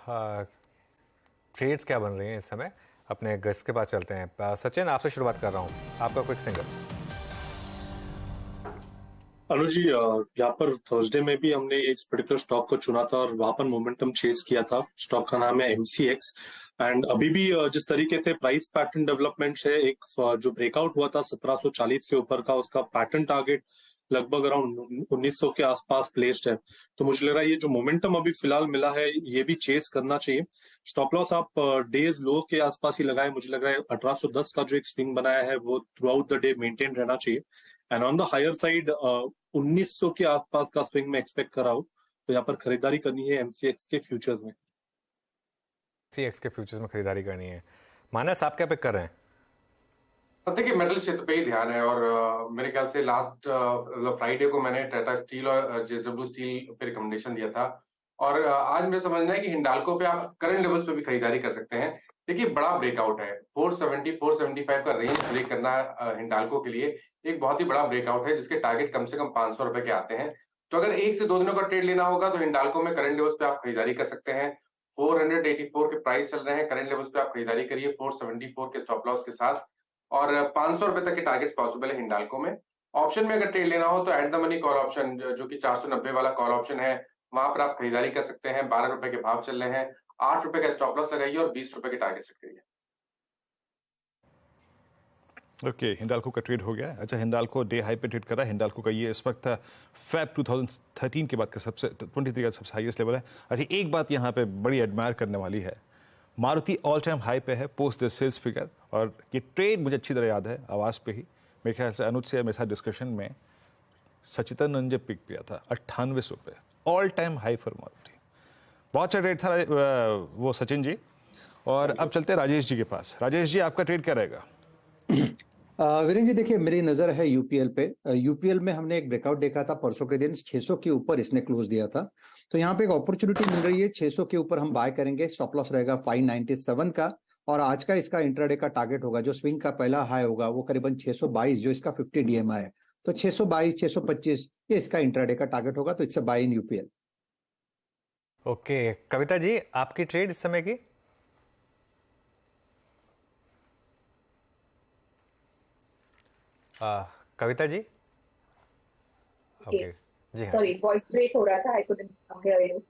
Trades क्या बन रही हैं इस समय, अपने गेस्ट के पास चलते हैं। सचिन, आपसे शुरुआत कर रहा हूँ, आपका क्विक सिंगल। अनुज जी, यहाँ पर थर्सडे में भी हमने इस पर्टिकुलर स्टॉक को चुना था और वहां पर मोमेंटम चेस किया था। स्टॉक का नाम है एमसीएक्स। एंड अभी भी जिस तरीके से प्राइस पैटर्न डेवलपमेंट है, एक जो ब्रेकआउट हुआ था 1740 के ऊपर का, उसका पैटर्न टारगेट लगभग अराउंड 1900 के आसपास प्लेस्ड है। तो मुझे लग रहा है ये जो मोमेंटम अभी फिलहाल मिला है ये भी चेस करना चाहिए। स्टॉप लॉस आप डेज लो के आसपास ही लगाए। मुझे लग रहा है 1810 का जो एक स्विंग बनाया है वो throughout the day maintain रहना चाहिए। And on the higher side 1900 के आसपास का स्विंग में एक्सपेक्ट कर रहा हूँ। तो यहाँ पर खरीदारी करनी है एमसीएक्स के फ्यूचर्स में। सीएक्स के फ्यूचर्स में खरीदारी करनी है। मानस, आप क्या पिक कर रहे हैं? देखिए, मेटल क्षेत्र पे ही ध्यान है और मेरे ख्याल से लास्ट फ्राइडे को मैंने टाटा स्टील और जेएसडब्ल्यू स्टील पे रिकमेंडेशन दिया था। और आज मेरा समझना है कि हिंडाल्को पे आप करंट लेवल्स पे भी खरीदारी कर सकते हैं। देखिए, बड़ा ब्रेकआउट है 470 475 का रेंज ब्रेक करना हिंडाल्को के लिए एक बहुत ही बड़ा ब्रेकआउट है, जिसके टारगेट कम से कम 500 रुपए के आते हैं। तो अगर 1 से 2 दिनों का ट्रेड लेना होगा तो हिंडाल्को में करंट लेवल्स पे आप खरीदारी कर सकते हैं। 484 के प्राइस चल रहे हैं, करंट लेवल्स पे आप खरीदारी करिए 474 के स्टॉप लॉस के साथ। और 500 रुपए तक के टारगेट्स पॉसिबल है हिंडाल्को में। ऑप्शन में अगर ट्रेड लेना हो तो at the money call option, जो कि 490 वाला कॉल ऑप्शन है, वहां पर आप खरीदारी कर सकते हैं। 12 रुपए के भाव चल रहे हैं। 8 रुपए का स्टॉप लॉस लगाइए और 20 रुपए के टारगेट सेट करिए। ओके, हिंडाल्को का ट्रेड हो गया है। अच्छा, हिंडाल्को डे हाई पे ट्रेड कर रहा है। हिंडाल्को का ये इस वक्त फेब 2013 के बाद का सबसे 23 का सबसे हाईएस्ट लेवल है। अच्छा, एक बात यहाँ पे बड़ी एडमायर करने वाली है, मारुति ऑल टाइम हाई पे है पोस्ट द सेल्स फिगर। और ये ट्रेड मुझे अच्छी तरह याद है, आवाज़ पे ही मेरे ख्याल से अनुज से मेरे साथ डिस्कशन में सचितन ने पिक किया था 9800 पे, all time high for Maruti. बहुत अच्छा ट्रेड था वो सचिन जी। और अब चलते हैं राजेश जी के पास। राजेश जी, आपका ट्रेड क्या रहेगा? वीरेंद्र जी, देखिए मेरी नजर है यूपीएल पे। यूपीएल में हमने एक ब्रेकआउट देखा था परसों के दिन, 600 के ऊपर इसने क्लोज दिया था। तो यहाँ पे एक अपॉर्चुनिटी मिल रही है, 600 के ऊपर हम बाय करेंगे। स्टॉप लॉस रहेगा 597 का। और आज का इसका इंट्राडे का टारगेट होगा, जो स्विंग का पहला हाई होगा वो करीबन 622, जो इसका 50 डीएमआई है। तो 622 625 ये इसका इंट्राडे का टारगेट होगा। तो it's a buy in UPL. Okay, Kavita ji, आपकी ट्रेड इस समय की? कविता जी? ओके जी, हाँ सॉरी, जी। वॉइस ब्रेक हो रहा था, I couldn't hear you.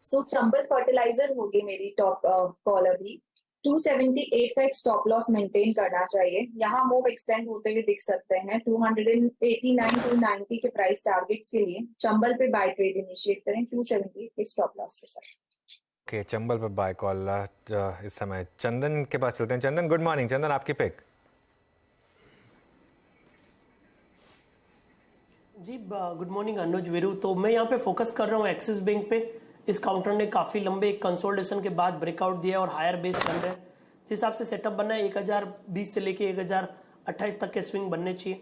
So Chambal fertiliser होगी मेरी टॉप कॉल अभी। 278 का एक स्टॉप लॉस मेंटेन करना चाहिए। यहाँ मूव एक्सटेंड होते हुए दिख सकते हैं 289 टू 90 के प्राइस टारगेट्स के लिए। चंबल पे बाय ट्रेड इनिशिएट करें 278 के स्टॉप लॉस के साथ। ओके, चंबल पर बाय कॉल। इस समय चंदन के पास चलते हैं। चंदन, गुड मॉर्निंग। चंदन, आपकी पिक? जी गुड मॉर्निंग अनुज वीरू। तो मैं यहाँ पे फोकस कर रहा हूँ एक्सिस बैंक पे। इस काउंटर ने काफी लंबे कंसोलिडेशन के बाद ब्रेकआउट दिया और हायर बेस बन रहे हैं। जिस हिसाब से सेटअप बनना है 1020 से लेके 1028 तक के स्विंग बनने चाहिए।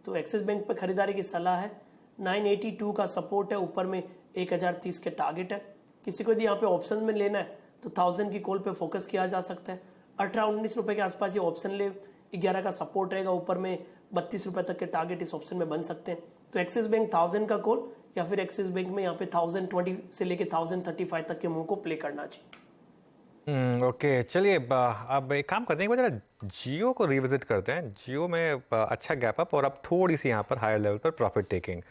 तो एक्सिस बैंक पे खरीदारी की सलाह है। 982 का सपोर्ट है, ऊपर में 1030 के टारगेट है। किसी को यदि यहाँ पे ऑप्शन में लेना है तो 1000 की कॉल पे फोकस किया जा सकता है। 18-19 रुपए के आसपास ये ऑप्शन ले। 11 का सपोर्ट रहेगा, ऊपर में 32 रुपए तक के टारगेट इस ऑप्शन में बन सकते हैं। तो एक्सिस बैंक 1000 का कॉल, या फिर एक्सिस बैंक में यहाँ पे 1020 से लेके 1035 तक के मूव को प्ले करना चाहिए। ओके, चलिए अब एक काम करते हैं, एक बार जरा जियो को रिविजिट करते हैं। जियो में अच्छा गैप अप और अब थोड़ी सी यहाँ पर हायर लेवल पर प्रॉफिट टेकिंग।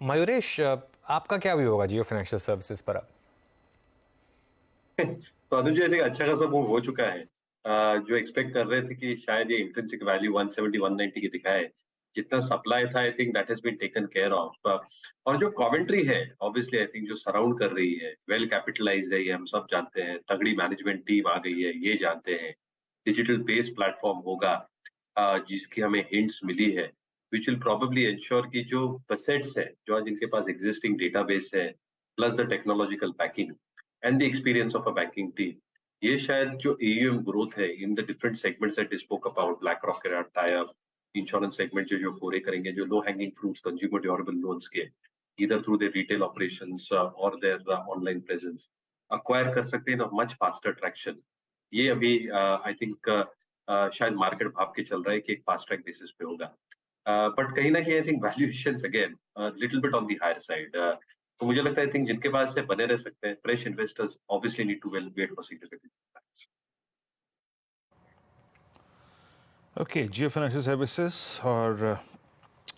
मयूरेश, आपका क्या व्यू होगा जियो फाइनेंशियल सर्विसेज पर अब? तो अनुज जी, एक अच्छा खासा मूव हो चुका है। जो एक्सपेक्ट कर रहे थे कि शायद ये इंट्रिंसिक वैल्यू 170 190 की दिखाए, जितना सप्लाई था I think that has been taken care of. और जो कमेंट्री है ऑब्वियसली आई थिंक जो सराउंड कर रही है, वेल कैपिटलाइज्ड है, ये हम सब जानते हैं। तगड़ी मैनेजमेंट टीम आ गई है, ये जानते हैं। डिजिटल बेस्ड प्लेटफॉर्म होगा, जिसकी हमें हिंट्स मिली है, विच विल प्रोबेबली इंश्योर कि जो एसेट्स है, जो आज इनके पास एग्जिस्टिंग डेटाबेस है, plus the technological backing and the experience of a banking team, ये शायद जो AUM ग्रोथ है in the different segments that spoke about, black rock के टायर इंश्योरेंस सेगमेंट, जो फोरे करेंगे, जो low hanging fruits consumer durable loans के, either through their retail operations or their online presence, acquire कर सकते हैं मच फास्टर ट्रैक्शन। ये अभी आई थिंक शायद मार्केट भाव के चल रहा है कि एक फास्ट ट्रैक बेसिस पे होगा। बट कहीं ना कहीं I think valuations again little bit on the higher side. तो मुझे लगता है आई थिंक जिनके पास से बने रह सकते हैं fresh investors obviously need to wait for significant. Okay, Jio financial services और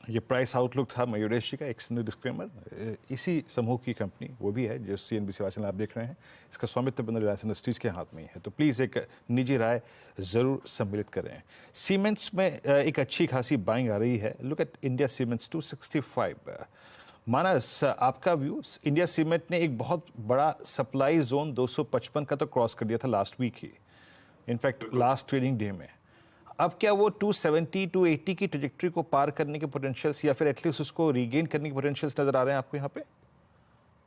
ये प्राइस आउटलुक था मयूरेश जी का। एक डिस्क्लेमर, इसी समूह की कंपनी वो भी है जो CNBC वाचन आप देख रहे हैं, इसका स्वामित्व बना रिलायंस इंडस्ट्रीज़ के हाथ में ही है, तो प्लीज़ एक निजी राय ज़रूर सम्मिलित करें। सीमेंट्स में एक अच्छी खासी बाइंग आ रही है। Look at India cements 265। मानस, आपका व्यू? इंडिया सीमेंट ने एक बहुत बड़ा सप्लाई जोन 255 का तो क्रॉस कर दिया था लास्ट वीक ही, इनफैक्ट लास्ट ट्रेडिंग डे में। अब क्या वो 270 280 की ट्रेजेक्टरी को पार करने के पोटेंशियल्स या फिर एटलीस्ट उसको रीगेन करने के पोटेंशियल्स नजर आ रहे हैं आपको यहाँ पे?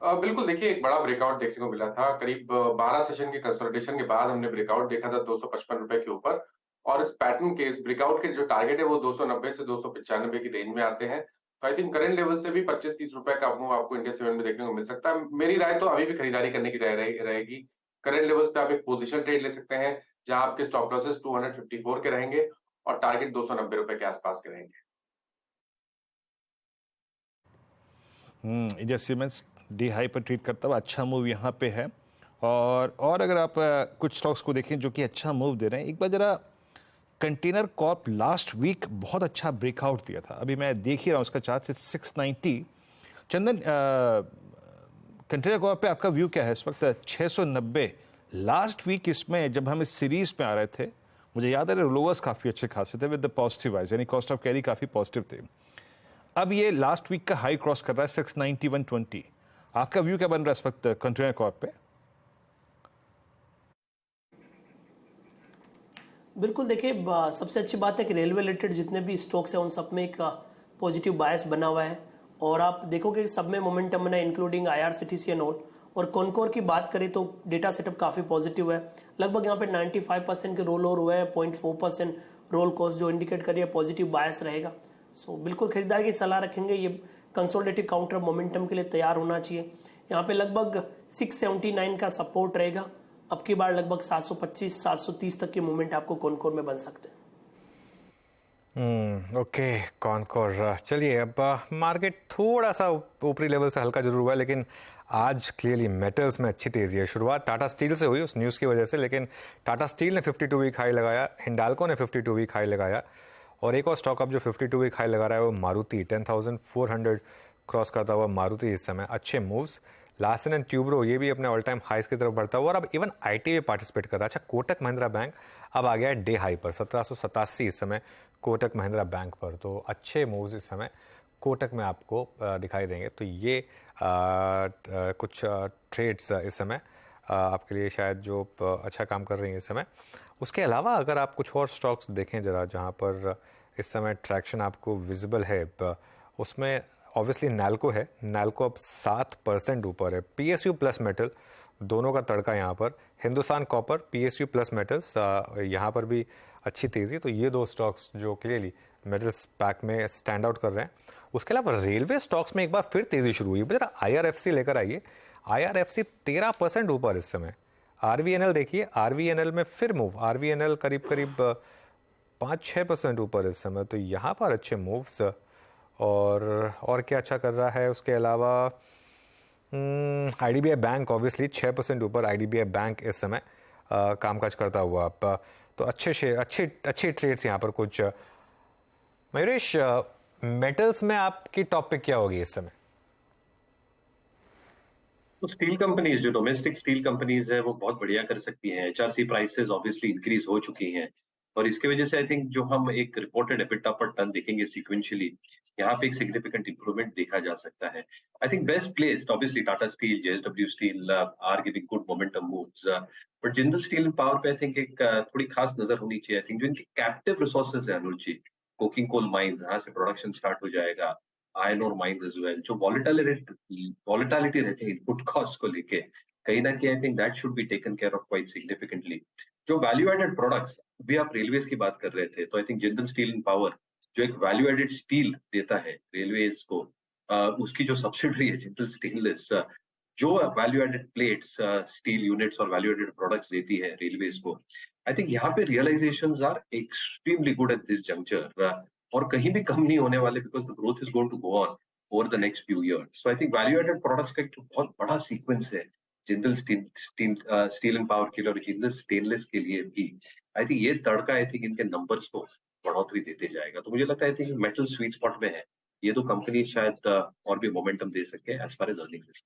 बिल्कुल, देखिए एक बड़ा ब्रेकआउट देखने को मिला था। करीब 12 सेशन के कंसोलिडेशन के बाद हमने ब्रेकआउट देखा था 255 रुपए के ऊपर, और इस पैटर्न के, इस ब्रेकआउट के जो टारगेट है वो 290 से 295 की रेंज में आते हैं। तो आई थिंक करंट लेवल से भी 25-30 रुपए का मूव आपको इंडिया सीमेंट में देखने को मिल सकता है। मेरी राय तो अभी भी खरीदारी करने की राय रहेगी। करंट लेवल्स पे आप एक पोजीशन ट्रेड ले सकते हैं, जहां आपके स्टॉप लॉसेस 254 के रहेंगे और टारगेट 290 रुपए के आसपास के रहेंगे। इंडिया सीमेंट्स डी हाई पर ट्रेड करता हुआ अच्छा मूव यहाँ पे है। और अगर आप कुछ स्टॉक्स को देखें जो कि अच्छा मूव दे रहे हैं, एक बार जरा कंटेनर कॉर्प लास्ट वीक बहुत अच्छा ब्रेकआउट दिया था। अभी मैं देख ही रहा हूँ उसका चार्ट 690। चंदन, कंटेनर कॉर्प पे आपका व्यू क्या है इस वक्त? 690 लास्ट वीक, इसमें जब हम इस सीरीज में आ रहे थे मुझे याद है रोलोवर्स काफ़ी अच्छे खासे थे विद द पॉजिटिव वाइज, यानी कॉस्ट ऑफ कैरी काफ़ी पॉजिटिव थे। अब ये लास्ट वीक का हाई क्रॉस कर रहा है 690 120। आपका व्यू क्या बन रहा है इस वक्त कंटेनर कॉर्प पे? बिल्कुल, देखिए सबसे अच्छी बात है कि रेलवे रिलेटेड जितने भी स्टॉक्स हैं उन सब में एक पॉजिटिव बायस बना हुआ है, और आप देखोगे सब में मोमेंटम बना है, इंक्लूडिंग IRCTC एंड ऑल। और कॉनकोर की बात करें तो डेटा सेटअप काफ़ी पॉजिटिव है, लगभग यहाँ पे 95% के रोल ओवर हुए हैं, 0.4% रोल कॉस्ट, जो इंडिकेट करिए पॉजिटिव बायस रहेगा। सो बिल्कुल खरीदारी की सलाह रखेंगे। ये कंसोलिडेटेड काउंटर मोमेंटम के लिए तैयार होना चाहिए। यहाँ पे लगभग 679 का सपोर्ट रहेगा। अब की बार लगभग 725 730 तक के मूवमेंट आपको कॉनकोर में बन सकते हैं। ओके, कॉनकोर। चलिए, अब मार्केट थोड़ा सा ऊपरी लेवल से हल्का जरूर हुआ है, लेकिन आज क्लियरली मेटल्स में अच्छी तेजी है। शुरुआत टाटा स्टील से हुई उस न्यूज़ की वजह से, लेकिन टाटा स्टील ने 52 वीक हाई लगाया, हिंडाल्को ने 52 वीक हाई लगाया, और एक और स्टॉक अब जो 52 वीक हाई लगा रहा है वो मारुति, 10,400 क्रॉस करता हुआ मारुति इस समय अच्छे मूव्स। लार्सन एंड ट्यूब्रो ये भी अपने ऑल टाइम हाइस की तरफ बढ़ता हुआ, और अब इवन ITA पार्टिसिपेट कर रहा है। अच्छा, कोटक महिंद्रा बैंक अब आ गया है डे हाई पर, 1787 इस समय कोटक महिंद्रा बैंक पर। तो अच्छे मूव्स इस समय कोटक में आपको दिखाई देंगे। तो ये कुछ ट्रेड्स इस समय आपके लिए शायद जो अच्छा काम कर रही हैं इस समय। उसके अलावा अगर आप कुछ और स्टॉक्स देखें जरा, जहाँ पर इस समय ट्रैक्शन आपको विजिबल है, उसमें ऑब्वियसली नैल्को है। नैल्को अब 7% ऊपर है। PSU प्लस मेटल दोनों का तड़का यहाँ पर। Hindustan copper, PSU plus metals, यहाँ पर भी अच्छी तेज़ी। तो ये दो स्टॉक्स जो क्लियरली मेटल्स पैक में स्टैंड आउट कर रहे हैं। उसके अलावा रेलवे स्टॉक्स में एक बार फिर तेज़ी शुरू हुई। जरा IRFC लेकर आइए। IRFC 13% ऊपर इस समय। RVNL देखिए, RVNL में फिर मूव। RVNL करीब 5-6% ऊपर इस समय। तो यहाँ पर अच्छे मूव्स। और क्या अच्छा कर रहा है उसके अलावा? IDBI बैंक ऑब्वियसली 6% ऊपर। IDBI बैंक इस समय कामकाज करता हुआ। तो अच्छे ट्रेड्स यहाँ पर कुछ। मयूरेश, मेटल्स में आपकी टॉप पिक क्या होगी इस समय? तो स्टील कंपनीज, जो डोमेस्टिक स्टील कंपनीज है वो बहुत बढ़िया कर सकती हैं। HRC प्राइसेस ऑब्वियसली इंक्रीज हो चुकी हैं, और इसके वजह से आई थिंक जो हम एक रिपोर्टेड एबिटा पर टन देखेंगे सिक्वेंशियली, यहाँ पे एक सिग्निफिकेंट इंप्रूवमेंट देखा जा सकता है। I think best placed obviously Tata steel, JSW steel are giving good momentum moves, but Jindal steel and power पे आई थिंक एक थोड़ी खास नजर होनी चाहिए। आई थिंक जो इनके कैप्टिव रिसोर्सेज है अनुज जी, कोकिंग कोल माइंस, यहाँ से प्रोडक्शन स्टार्ट हो जाएगा, आयरन और माइंस एज वेल, जो वॉलेटिलिटी रहती है इनपुट कॉस्ट को लेके, कहीं ना कहीं I think that should be taken care of quite significantly. जो वैल्यू एडेड प्रोडक्ट्स, भी आप रेलवेज की बात कर रहे थे, तो I think Jindal steel and power जो एक वैल्यू एडेड स्टील देता है रेलवेज को, उसकी जो सब्सिडरी है जिंदल स्टेनलेस, जो value added plates, steel units और वैल्यू एडेड प्रोडक्ट्स देती है रेलवेज को, आई थिंक यहाँ पे realisations are extremely good at this juncture, और कहीं भी कम नहीं होने वाले, because the growth is going to go on. over the next few years. So I think value-added products का एक जो बहुत बड़ा सीक्वेंस है जिंदल स्टील एंड पावर के लिए और जिंदल स्टेनलेस के लिए भी, आई थिंक ये तड़का आई थिंक इनके नंबर्स को बढ़ोतरी देते जाएगा. तो मुझे लगता है I think metal sweet spot में है. ये तो कंपनी शायद और भी मोमेंटम दे सके एज फार एज अर्निंग्स.